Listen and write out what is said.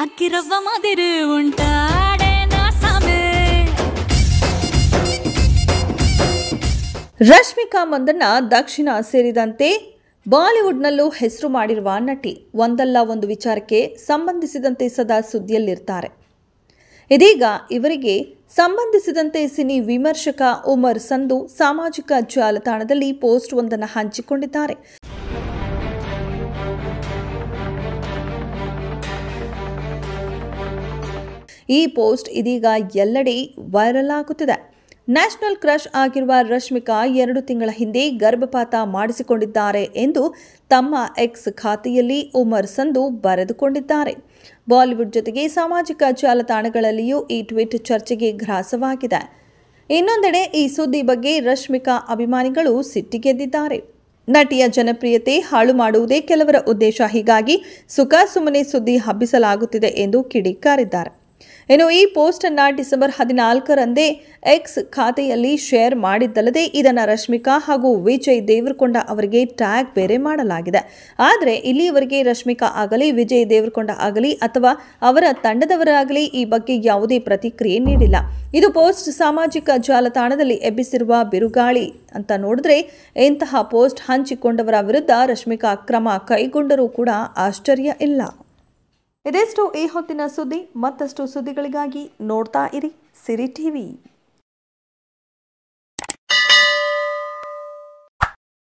ಅಕ್ಕಿರವ್ವ ಮಾದಿರು ಉಂಟಾಡೆ ನಾಸಾಮೆ. ರಶ್ಮಿಕಾ ಮಂದಣ್ಣ ದಕ್ಷಿಣ ಸೇರಿದಂತೆ ಬಾಲಿವುಡ್ನಲ್ಲೂ ಹೆಸರು ಮಾಡಿರುವ ನಟಿ. ಒಂದಲ್ಲ ಒಂದು ವಿಚಾರಕ್ಕೆ ಸಂಬಂಧಿಸಿದಂತೆ ಸದಾ ಸುದ್ದಿಯಲ್ಲಿರ್ತಾರೆ. ಇದೀಗ ಇವರಿಗೆ ಸಂಬಂಧಿಸಿದಂತೆ ಸಿನಿ ವಿಮರ್ಶಕ ಉಮರ್ ಸಂಧು ಸಾಮಾಜಿಕ ಜಾಲತಾಣದಲ್ಲಿ ಪೋಸ್ಟ್ ಒಂದನ್ನು ಹಂಚಿಕೊಂಡಿದ್ದಾರೆ. ಈ ಪೋಸ್ಟ್ ಇದೀಗ ಎಲ್ಲೆಡೆ ವೈರಲ್ ಆಗುತ್ತಿದೆ. ನ್ಯಾಷನಲ್ ಕ್ರಶ್ ಆಗಿರುವ ರಶ್ಮಿಕಾ 2 ತಿಂಗಳ ಹಿಂದೆ ಗರ್ಭಪಾತ ಮಾಡಿಸಿಕೊಂಡಿದ್ದಾರೆ ಎಂದು ತಮ್ಮ ಎಕ್ಸ್ ಖಾತೆಯಲ್ಲಿ ಉಮರ್ ಸಂಧು ಬರೆದುಕೊಂಡಿದ್ದಾರೆ. ಬಾಲಿವುಡ್ ಜೊತೆಗೆ ಸಾಮಾಜಿಕ ಜಾಲತಾಣಗಳಲ್ಲಿಯೂ ಈ ಟ್ವೀಟ್ ಚರ್ಚೆಗೆ ಗ್ರಾಸವಾಗಿದೆ. ಇನ್ನೊಂದೆಡೆ ಈ ಸುದ್ದಿ ಬಗ್ಗೆ ರಶ್ಮಿಕಾ ಅಭಿಮಾನಿಗಳು ಸಿಟ್ಟಿಗೆದ್ದಿದ್ದಾರೆ. ನಟಿಯ ಜನಪ್ರಿಯತೆ ಹಾಳು ಮಾಡುವುದೇ ಕೆಲವರ ಉದ್ದೇಶ, ಹೀಗಾಗಿ ಸುಖ ಸುಮ್ಮನೆ ಸುದ್ದಿ ಹಬ್ಬಿಸಲಾಗುತ್ತಿದೆ ಎಂದು ಕಿಡಿಕಾರಿದ್ದಾರೆ. ಇನ್ನು ಈ ಪೋಸ್ಟ್ ಅನ್ನು ಡಿಸೆಂಬರ್ 14ರಂದೇ ಎಕ್ಸ್ ಖಾತೆಯಲ್ಲಿ ಶೇರ್ ಮಾಡಿದ್ದಲ್ಲದೆ ಇದನ್ನು ರಶ್ಮಿಕಾ ಹಾಗೂ ವಿಜಯ್ ದೇವರಕೊಂಡ ಅವರಿಗೆ ಟ್ಯಾಗ್ ಬೇರೆ ಮಾಡಲಾಗಿದೆ. ಆದರೆ ಇಲ್ಲಿಯವರೆಗೆ ರಶ್ಮಿಕಾ ಆಗಲಿ ವಿಜಯ್ ದೇವರಕೊಂಡ ಆಗಲಿ ಅಥವಾ ಅವರ ತಂಡದವರಾಗಲಿ ಈ ಬಗ್ಗೆ ಯಾವುದೇ ಪ್ರತಿಕ್ರಿಯೆ ನೀಡಿಲ್ಲ. ಇದು ಪೋಸ್ಟ್ ಸಾಮಾಜಿಕ ಜಾಲತಾಣದಲ್ಲಿ ಎಬ್ಬಿಸಿರುವ ಬಿರುಗಾಳಿ ಅಂತ ನೋಡಿದ್ರೆ ಇಂತಹ ಪೋಸ್ಟ್ ಹಂಚಿಕೊಂಡವರ ವಿರುದ್ಧ ರಶ್ಮಿಕಾ ಕ್ರಮ ಕೈಗೊಂಡರೂ ಕೂಡ ಆಶ್ಚರ್ಯ ಇಲ್ಲ. ಇದೆಷ್ಟು ಈ ಹೊತ್ತಿನ ಸುದ್ದಿ. ಮತ್ತಷ್ಟು ಸುದ್ದಿಗಳಿಗಾಗಿ ನೋಡ್ತಾ ಇರಿ ಸಿರಿ ಟಿವಿ.